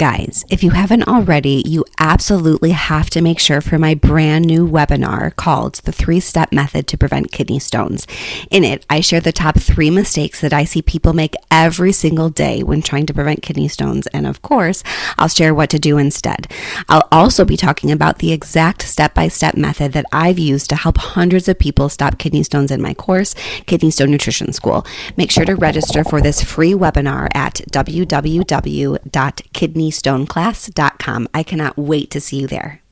Guys, if you haven't already, you absolutely have to make sure for my brand new webinar called The 3-Step Method to Prevent Kidney Stones. In it, I share the top 3 mistakes that I see people make every single day when trying to prevent kidney stones. And of course, I'll share what to do instead. I'll also be talking about the exact step-by-step method that I've used to help hundreds of people stop kidney stones in my course, Kidney Stone Nutrition School. Make sure to register for this free webinar at www.kidneystoneclass.com. I cannot wait to see you there.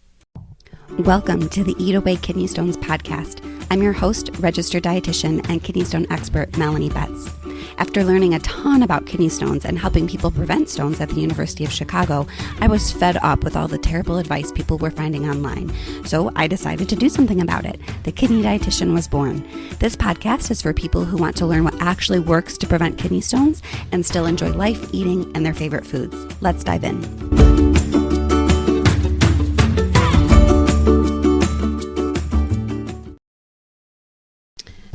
Welcome to the Eat Away Kidney Stones podcast. I'm your host, registered dietitian and kidney stone expert, Melanie Betts. After learning a ton about kidney stones and helping people prevent stones at the University of Chicago, I was fed up with all the terrible advice people were finding online. So I decided to do something about it. The Kidney Dietitian was born. This podcast is for people who want to learn what actually works to prevent kidney stones and still enjoy life, eating, and their favorite foods. Let's dive in.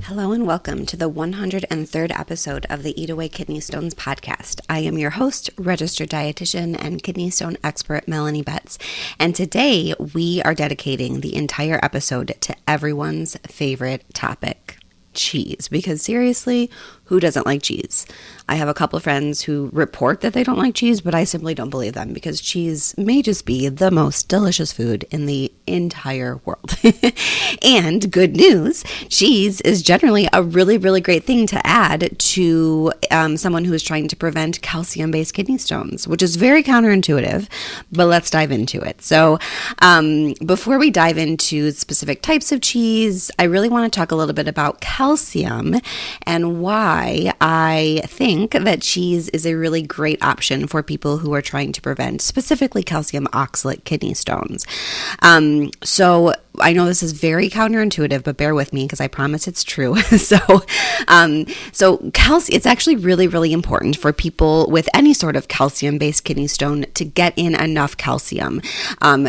Hello and welcome to the 103rd episode of the Eat Away Kidney Stones podcast. I am your host, registered dietitian and kidney stone expert, Melanie Betts. And today we are dedicating the entire episode to everyone's favorite topic, cheese. Because seriously, who doesn't like cheese? I have a couple of friends who report that they don't like cheese, but I simply don't believe them because cheese may just be the most delicious food in the entire world. And good news, cheese is generally a really, really great thing to add to someone who is trying to prevent calcium-based kidney stones, which is very counterintuitive, but let's dive into it. So before we dive into specific types of cheese, I really want to talk a little bit about calcium and why I think that cheese is a really great option for people who are trying to prevent specifically calcium oxalate kidney stones. So I know this is very counterintuitive, but bear with me because I promise it's true. So calcium, it's actually really, really important for people with any sort of calcium-based kidney stone to get in enough calcium.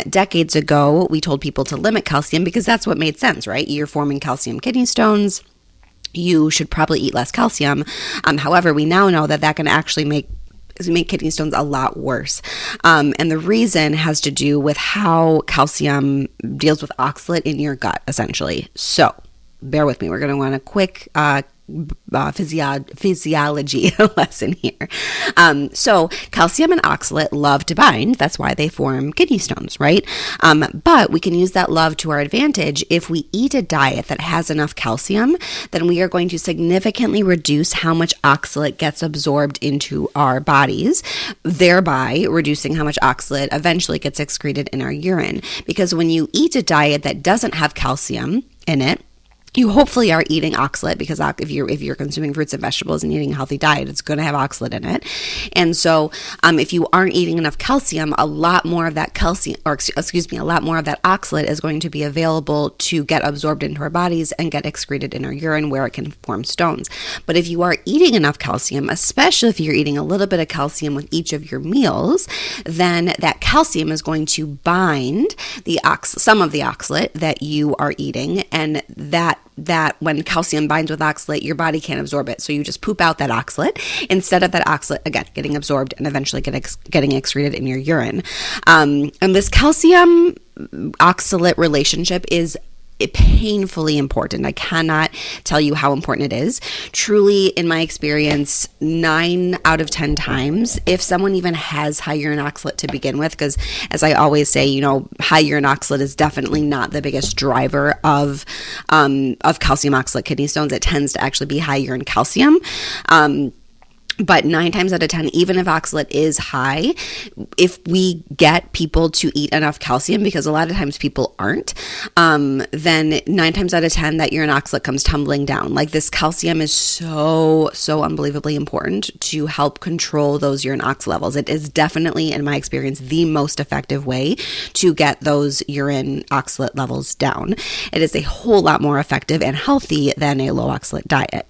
Decades ago, we told people to limit calcium because that's what made sense, right? You're forming calcium kidney stones. You should probably eat less calcium. However, we now know that can actually make kidney stones a lot worse. And the reason has to do with how calcium deals with oxalate in your gut, essentially. So bear with me. We're going to want a quick physiology lesson here. So calcium and oxalate love to bind. That's why they form kidney stones, right? But we can use that love to our advantage. If we eat a diet that has enough calcium, then we are going to significantly reduce how much oxalate gets absorbed into our bodies, thereby reducing how much oxalate eventually gets excreted in our urine. Because when you eat a diet that doesn't have calcium in it, you hopefully are eating oxalate because if you're consuming fruits and vegetables and eating a healthy diet, it's going to have oxalate in it. And so if you aren't eating enough calcium, a lot more of that oxalate is going to be available to get absorbed into our bodies and get excreted in our urine where it can form stones. But if you are eating enough calcium, especially if you're eating a little bit of calcium with each of your meals, then that calcium is going to bind some of the oxalate that you are eating, and that when calcium binds with oxalate, your body can't absorb it. So you just poop out that oxalate instead of that oxalate, again, getting absorbed and eventually getting excreted in your urine. And this calcium oxalate relationship is painfully important. I cannot tell you how important it is. Truly, in my experience, 9 out of 10 times, if someone even has high urine oxalate to begin with, because as I always say, high urine oxalate is definitely not the biggest driver of calcium oxalate kidney stones. It tends to actually be high urine calcium. But 9 times out of 10, even if oxalate is high, if we get people to eat enough calcium, because a lot of times people aren't, then 9 times out of 10, that urine oxalate comes tumbling down. Like, this calcium is so unbelievably important to help control those urine ox levels. It is definitely, in my experience, the most effective way to get those urine oxalate levels down. It is a whole lot more effective and healthy than a low oxalate diet.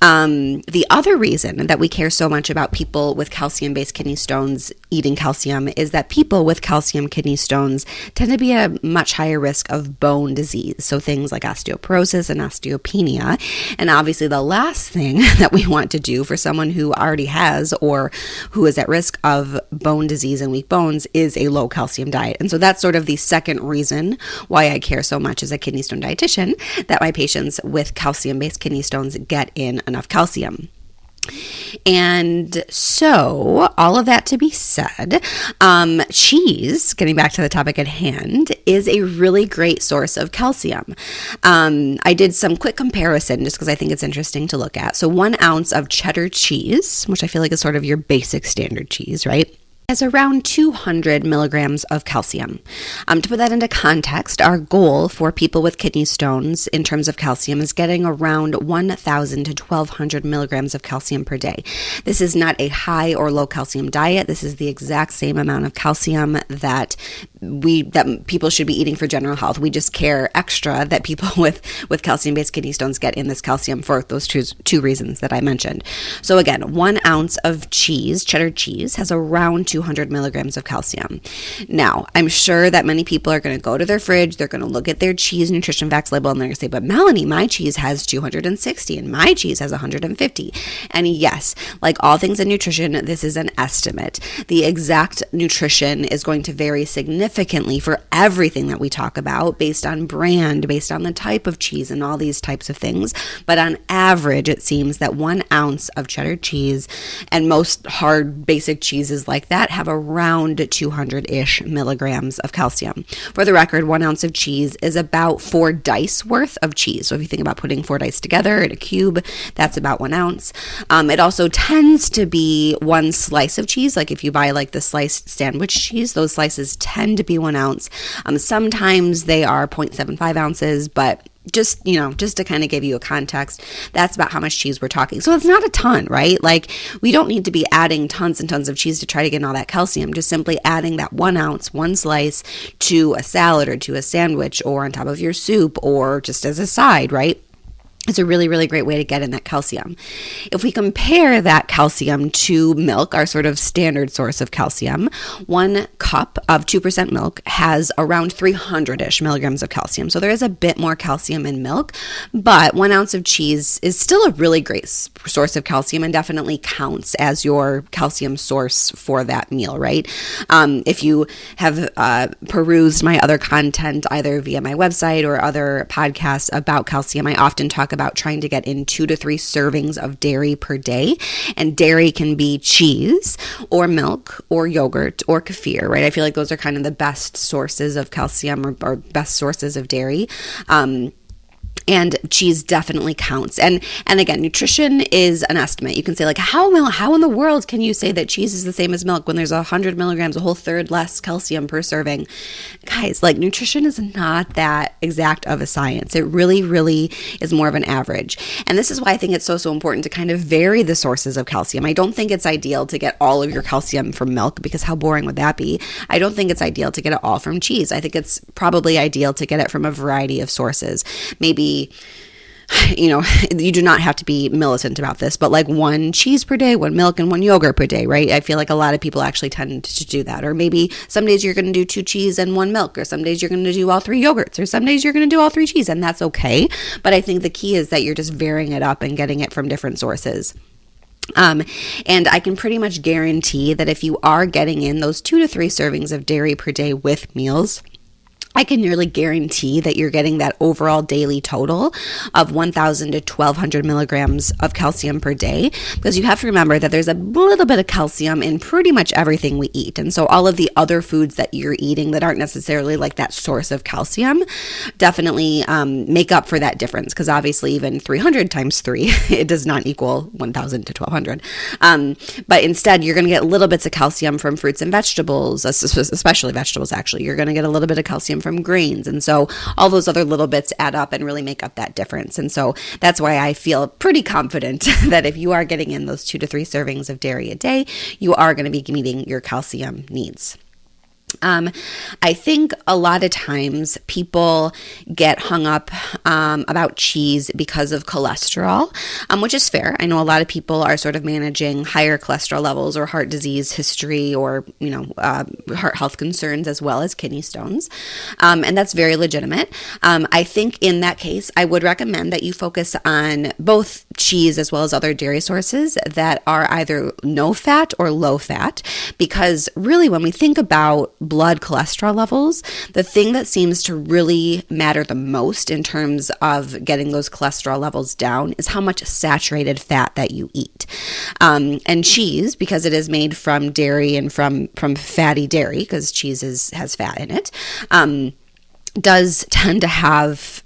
The other reason that we we care so much about people with calcium-based kidney stones eating calcium is that people with calcium kidney stones tend to be at a much higher risk of bone disease. So things like osteoporosis and osteopenia. And obviously the last thing that we want to do for someone who already has or who is at risk of bone disease and weak bones is a low calcium diet. And so that's sort of the second reason why I care so much as a kidney stone dietitian that my patients with calcium-based kidney stones get in enough calcium. And so, all of that to be said, cheese, getting back to the topic at hand, is a really great source of calcium. I did some quick comparison just because I think it's interesting to look at. So 1 ounce of cheddar cheese, which I feel like is sort of your basic standard cheese, right, has around 200 milligrams of calcium. To put that into context, our goal for people with kidney stones in terms of calcium is getting around 1,000 to 1,200 milligrams of calcium per day. This is not a high or low calcium diet. This is the exact same amount of calcium that people should be eating for general health. We just care extra that people with calcium-based kidney stones get in this calcium for those two reasons that I mentioned. So again, 1 ounce of cheese, cheddar cheese, has around 200 milligrams of calcium. Now, I'm sure that many people are going to go to their fridge, they're going to look at their cheese nutrition facts label, and they're going to say, but Melanie, my cheese has 260 and my cheese has 150. And yes, like all things in nutrition, this is an estimate. The exact nutrition is going to vary significantly for everything that we talk about based on brand, based on the type of cheese and all these types of things. But on average, it seems that 1 ounce of cheddar cheese and most hard basic cheeses like that have around 200-ish milligrams of calcium. For the record, 1 ounce of cheese is about 4 dice worth of cheese. So if you think about putting 4 dice together in a cube, that's about 1 ounce. It also tends to be 1 slice of cheese. Like if you buy like the sliced sandwich cheese, those slices tend to be 1 ounce. Sometimes they are 0.75 ounces, but just to kind of give you a context, that's about how much cheese we're talking. So it's not a ton, right? Like we don't need to be adding tons and tons of cheese to try to get in all that calcium. Just simply adding that 1 ounce, 1 slice to a salad or to a sandwich or on top of your soup or just as a side, right? It's a really, really great way to get in that calcium. If we compare that calcium to milk, our sort of standard source of calcium, 1 cup of 2% milk has around 300-ish milligrams of calcium. So there is a bit more calcium in milk, but 1 ounce of cheese is still a really great source of calcium and definitely counts as your calcium source for that meal, right? If you have perused my other content, either via my website or other podcasts about calcium, I often talk about trying to get in 2 to 3 servings of dairy per day. And dairy can be cheese or milk or yogurt or kefir, right? I feel like those are kind of the best sources of calcium or best sources of dairy. And cheese definitely counts. And again, nutrition is an estimate. You can say like, how in the world can you say that cheese is the same as milk when there's 100 milligrams, a whole third less calcium per serving? Guys, like nutrition is not that exact of a science. It really, really is more of an average. And this is why I think it's so important to kind of vary the sources of calcium. I don't think it's ideal to get all of your calcium from milk because how boring would that be? I don't think it's ideal to get it all from cheese. I think it's probably ideal to get it from a variety of sources. Maybe you do not have to be militant about this, but like 1 cheese per day, 1 milk, and 1 yogurt per day, right? I feel like a lot of people actually tend to do that. Or maybe some days you're going to do 2 cheese and 1 milk, or some days you're going to do all 3 yogurts, or some days you're going to do all 3 cheese, and that's okay. But I think the key is that you're just varying it up and getting it from different sources. And I can pretty much guarantee that if you are getting in those 2 to 3 servings of dairy per day with meals, I can nearly guarantee that you're getting that overall daily total of 1,000 to 1,200 milligrams of calcium per day, because you have to remember that there's a little bit of calcium in pretty much everything we eat. And so all of the other foods that you're eating that aren't necessarily like that source of calcium definitely make up for that difference, because obviously even 300 times 3, it does not equal 1,000 to 1,200. But instead, you're going to get little bits of calcium from fruits and vegetables, especially vegetables, actually. You're going to get a little bit of calcium from grains. And so all those other little bits add up and really make up that difference. And so that's why I feel pretty confident that if you are getting in those 2 to 3 servings of dairy a day, you are going to be meeting your calcium needs. I think a lot of times people get hung up about cheese because of cholesterol, which is fair. I know a lot of people are sort of managing higher cholesterol levels or heart disease history or, heart health concerns as well as kidney stones. And that's very legitimate. I think in that case, I would recommend that you focus on both cheese as well as other dairy sources that are either no fat or low fat, because really when we think about blood cholesterol levels, the thing that seems to really matter the most in terms of getting those cholesterol levels down is how much saturated fat that you eat. And cheese, because it is made from dairy and from fatty dairy, because cheese has fat in it, does tend to have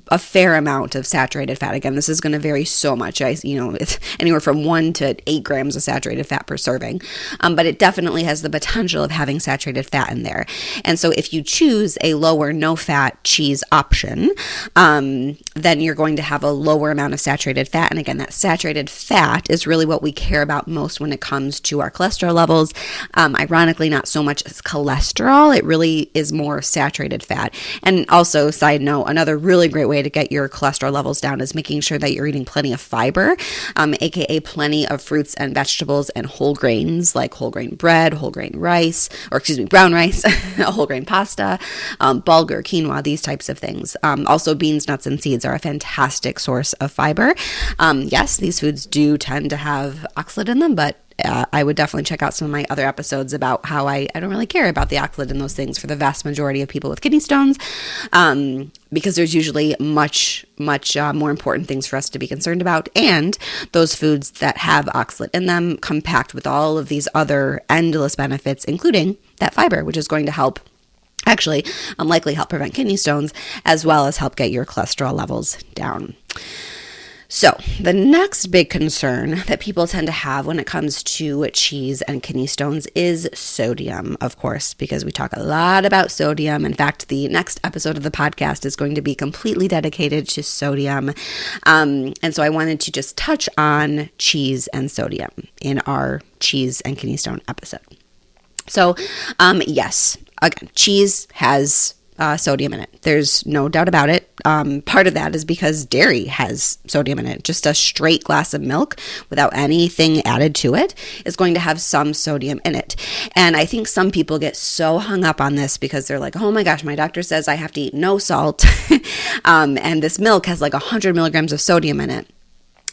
a fair amount of saturated fat. Again, this is going to vary so much. It's anywhere from 1 to 8 grams of saturated fat per serving. But it definitely has the potential of having saturated fat in there. And so if you choose a lower no-fat cheese option, then you're going to have a lower amount of saturated fat. And again, that saturated fat is really what we care about most when it comes to our cholesterol levels. Ironically, not so much as cholesterol. It really is more saturated fat. And also, side note, another really great way to get your cholesterol levels down is making sure that you're eating plenty of fiber, aka plenty of fruits and vegetables and whole grains like whole grain bread, whole grain rice, brown rice, whole grain pasta, bulgur, quinoa, these types of things. Also, beans, nuts, and seeds are a fantastic source of fiber. Yes, these foods do tend to have oxalate in them, but I would definitely check out some of my other episodes about how I don't really care about the oxalate in those things for the vast majority of people with kidney stones, because there's usually much more important things for us to be concerned about. And those foods that have oxalate in them come packed with all of these other endless benefits, including that fiber, which is going to help likely help prevent kidney stones, as well as help get your cholesterol levels down. So the next big concern that people tend to have when it comes to cheese and kidney stones is sodium, of course, because we talk a lot about sodium. In fact, the next episode of the podcast is going to be completely dedicated to sodium. And so I wanted to just touch on cheese and sodium in our cheese and kidney stone episode. So, yes, again, cheese has sodium in it. There's no doubt about it. Part of that is because dairy has sodium in it. Just a straight glass of milk without anything added to it is going to have some sodium in it. And I think some people get so hung up on this because they're like, oh my gosh, my doctor says I have to eat no salt. And this milk has like 100 milligrams of sodium in it.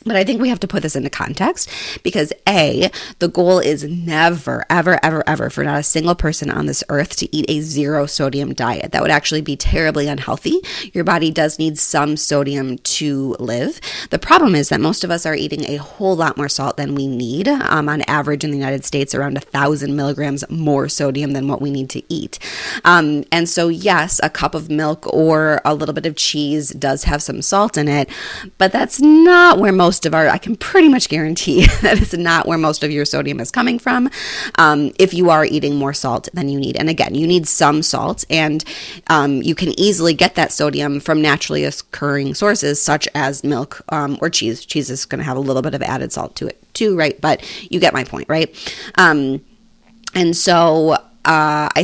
But I think we have to put this into context because A, the goal is never, ever, ever, ever for not a single person on this earth to eat a zero sodium diet. That would actually be terribly unhealthy. Your body does need some sodium to live. The problem is that most of us are eating a whole lot more salt than we need. On average in the United States, around 1,000 milligrams more sodium than what we need to eat. And so yes, a cup of milk or a little bit of cheese does have some salt in it, but that's not where I can pretty much guarantee that is not where most of your sodium is coming from if you are eating more salt than you need. And again, you need some salt, and you can easily get that sodium from naturally occurring sources such as milk or cheese. Cheese is going to have a little bit of added salt to it too, right? But you get my point, right? And so I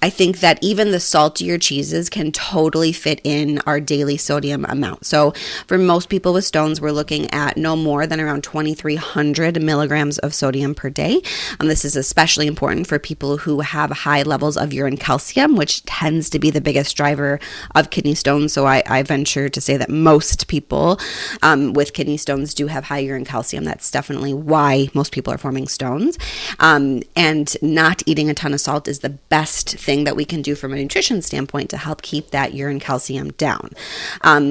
think that even the saltier cheeses can totally fit in our daily sodium amount. So for most people with stones, we're looking at no more than around 2,300 milligrams of sodium per day. This is especially important for people who have high levels of urine calcium, which tends to be the biggest driver of kidney stones. So I venture to say that most people with kidney stones do have high urine calcium. That's definitely why most people are forming stones. And not eating a ton of salt is the best thing that we can do from a nutrition standpoint to help keep that urine calcium down.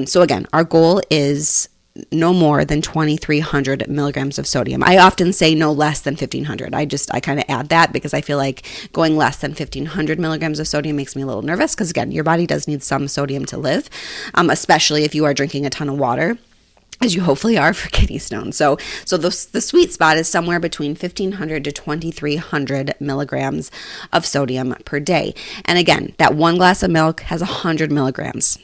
So again, our goal is no more than 2,300 milligrams of sodium. I often say no less than 1,500. I kind of add that because I feel like going less than 1,500 milligrams of sodium makes me a little nervous because again, your body does need some sodium to live, especially if you are drinking a ton of water. as you hopefully are for kidney stones. So the sweet spot is somewhere between 1,500 to 2,300 milligrams of sodium per day. And again, that one glass of milk has 100 milligrams.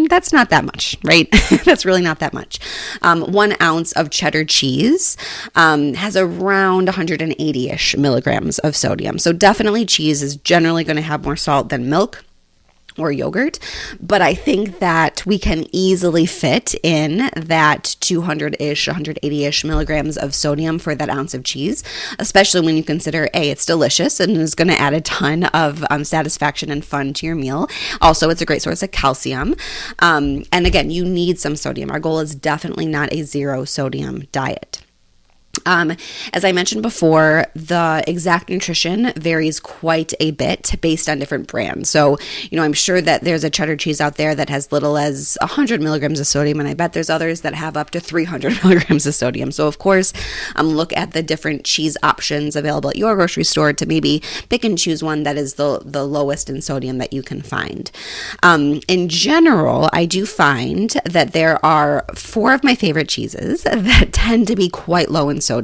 That's not that much, right? That's really not that much. 1 ounce of cheddar cheese has around 180-ish milligrams of sodium. So definitely cheese is generally going to have more salt than milk or yogurt, but I think that we can easily fit in that 200-ish, 180-ish milligrams of sodium for that ounce of cheese, especially when you consider, A, it's delicious and is going to add a ton of satisfaction and fun to your meal. Also, it's a great source of calcium. And again, you need some sodium. Our goal is definitely not a zero sodium diet. As I mentioned before, the exact nutrition varies quite a bit based on different brands. So, I'm sure that there's a cheddar cheese out there that has little as 100 milligrams of sodium, and I bet there's others that have up to 300 milligrams of sodium. So, of course, look at the different cheese options available at your grocery store to maybe pick and choose one that is the lowest in sodium that you can find. In general, I do find that there are 4 of my favorite cheeses that tend to be quite low in sodium.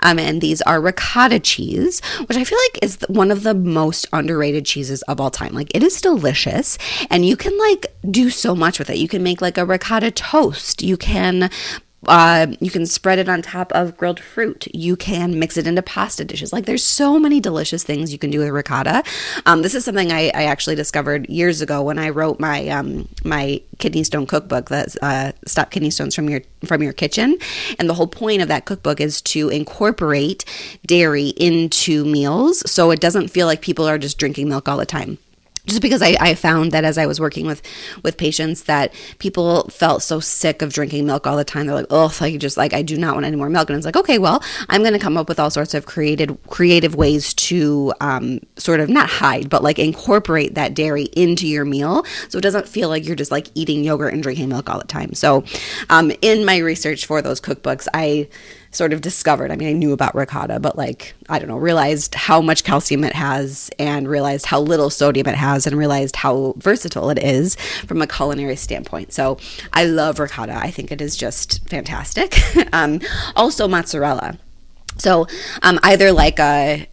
And these are ricotta cheese, which I feel like is one of the most underrated cheeses of all time. Like, it is delicious, and you can do so much with it. You can make a ricotta toast. You can spread it on top of grilled fruit. You can mix it into pasta dishes. There's so many delicious things you can do with ricotta. This is something I actually discovered years ago when I wrote my my kidney stone cookbook, that's Stop Kidney Stones from Your Kitchen. And the whole point of that cookbook is to incorporate dairy into meals so it doesn't feel like people are just drinking milk all the time. Just because I found that as I was working with patients that people felt so sick of drinking milk all the time. They're like, oh, I do not want any more milk. And it's like, okay, well, I'm going to come up with all sorts of creative ways to sort of not hide, but incorporate that dairy into your meal so it doesn't feel like you're just eating yogurt and drinking milk all the time. So in my research for those cookbooks, I sort of discovered, I knew about ricotta, but realized how much calcium it has and realized how little sodium it has and realized how versatile it is from a culinary standpoint. So I love ricotta. I think it is just fantastic. Also mozzarella. So either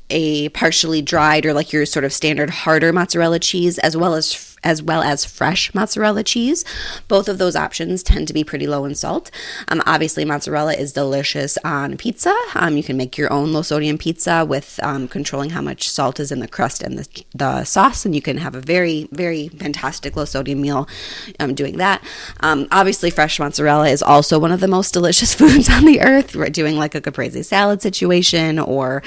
a partially dried or your sort of standard harder mozzarella cheese, as well as fresh mozzarella cheese. Both of those options tend to be pretty low in salt. Obviously, mozzarella is delicious on pizza. You can make your own low sodium pizza with controlling how much salt is in the crust and the sauce, and you can have a very, very fantastic low sodium meal doing that. Obviously, fresh mozzarella is also one of the most delicious foods on the earth. We're doing a caprese salad situation, or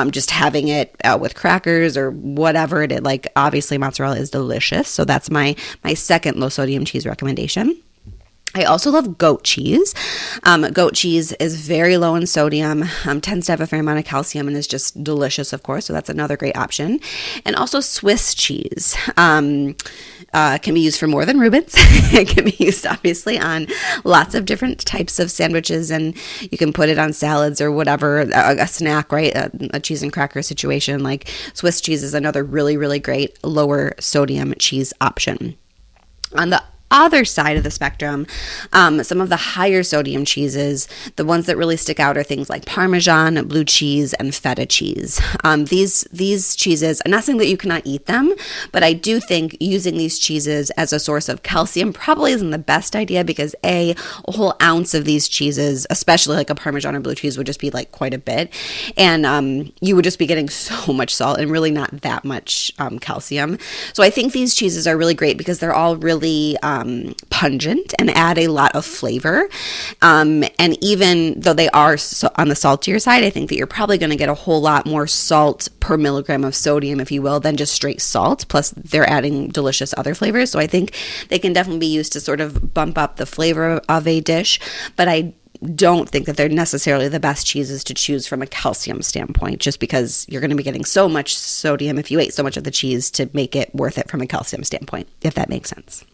just having it with crackers or whatever it is. Obviously, mozzarella is delicious. So that's my second low sodium cheese recommendation. I also love goat cheese. Goat cheese is very low in sodium, tends to have a fair amount of calcium, and is just delicious, of course. So that's another great option. And also Swiss cheese. Can be used for more than Reubens. It can be used, obviously, on lots of different types of sandwiches, and you can put it on salads or whatever, a snack, right? A cheese and cracker situation. Swiss cheese is another really, really great lower sodium cheese option. On the other side of the spectrum, some of the higher sodium cheeses, the ones that really stick out are things like Parmesan, blue cheese, and feta cheese. These cheeses, I'm not saying that you cannot eat them, but I do think using these cheeses as a source of calcium probably isn't the best idea, because a whole ounce of these cheeses, especially a Parmesan or blue cheese, would just be quite a bit, and you would just be getting so much salt and really not that much calcium. So I think these cheeses are really great because they're all really pungent and add a lot of flavor. And even though they are on the saltier side, I think that you're probably going to get a whole lot more salt per milligram of sodium, if you will, than just straight salt. Plus, they're adding delicious other flavors. So I think they can definitely be used to sort of bump up the flavor of a dish. But I don't think that they're necessarily the best cheeses to choose from a calcium standpoint, just because you're going to be getting so much sodium if you ate so much of the cheese to make it worth it from a calcium standpoint, if that makes sense.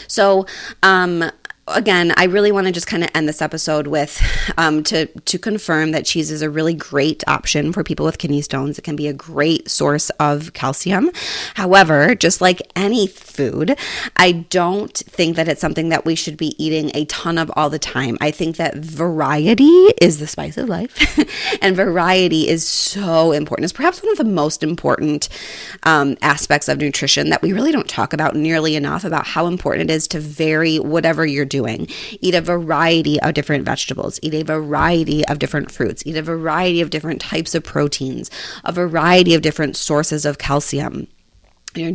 So again, I really want to just kind of end this episode with to confirm that cheese is a really great option for people with kidney stones. It can be a great source of calcium. However, just like any food, I don't think that it's something that we should be eating a ton of all the time. I think that variety is the spice of life, and variety is so important. It's perhaps one of the most important aspects of nutrition that we really don't talk about nearly enough, about how important it is to vary whatever you're doing. Eat a variety of different vegetables, eat a variety of different fruits, eat a variety of different types of proteins, a variety of different sources of calcium.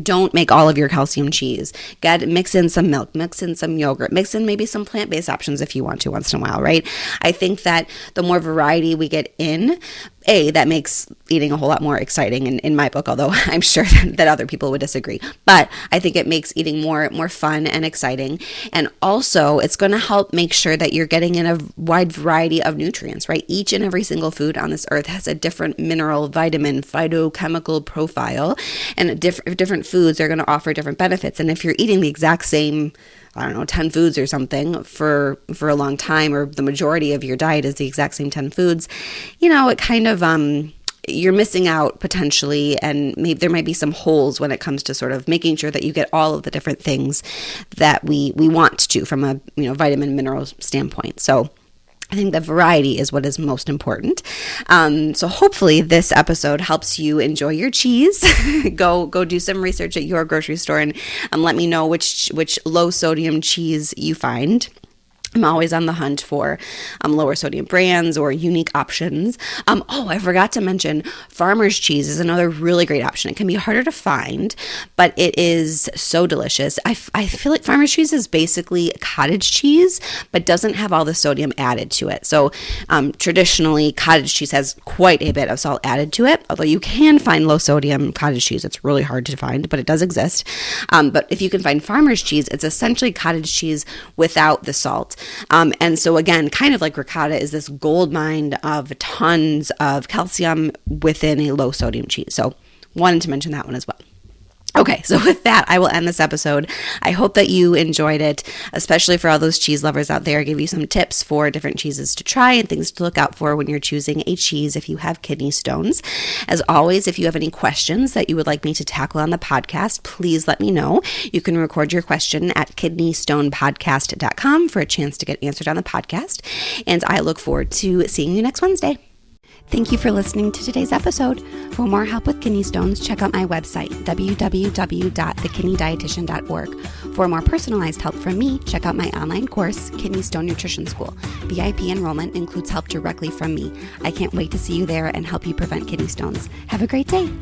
Don't make all of your calcium cheese. Mix in some milk, mix in some yogurt, mix in maybe some plant-based options if you want to once in a while, right? I think that the more variety we get in, that makes eating a whole lot more exciting in my book, although I'm sure that other people would disagree. But I think it makes eating more fun and exciting. And also, it's going to help make sure that you're getting in a wide variety of nutrients, right? Each and every single food on this earth has a different mineral, vitamin, phytochemical profile, and different foods are going to offer different benefits. And if you're eating the exact same 10 foods or something for a long time, or the majority of your diet is the exact same 10 foods, it kind of, you're missing out potentially, and maybe there might be some holes when it comes to sort of making sure that you get all of the different things that we want to from a, vitamin mineral standpoint. So I think that variety is what is most important. So hopefully this episode helps you enjoy your cheese. Go do some research at your grocery store and let me know which low sodium cheese you find. I'm always on the hunt for lower sodium brands or unique options. I forgot to mention farmer's cheese is another really great option. It can be harder to find, but it is so delicious. I feel like farmer's cheese is basically cottage cheese, but doesn't have all the sodium added to it. So traditionally, cottage cheese has quite a bit of salt added to it, although you can find low sodium cottage cheese. It's really hard to find, but it does exist. But if you can find farmer's cheese, it's essentially cottage cheese without the salt. And so again, kind of like ricotta is this gold mine of tons of calcium within a low sodium cheese. So wanted to mention that one as well. Okay, so with that, I will end this episode. I hope that you enjoyed it, especially for all those cheese lovers out there. I give you some tips for different cheeses to try and things to look out for when you're choosing a cheese if you have kidney stones. As always, if you have any questions that you would like me to tackle on the podcast, please let me know. You can record your question at kidneystonepodcast.com for a chance to get answered on the podcast. And I look forward to seeing you next Wednesday. Thank you for listening to today's episode. For more help with kidney stones, check out my website, www.thekidneydietitian.org. For more personalized help from me, check out my online course, Kidney Stone Nutrition School. VIP enrollment includes help directly from me. I can't wait to see you there and help you prevent kidney stones. Have a great day.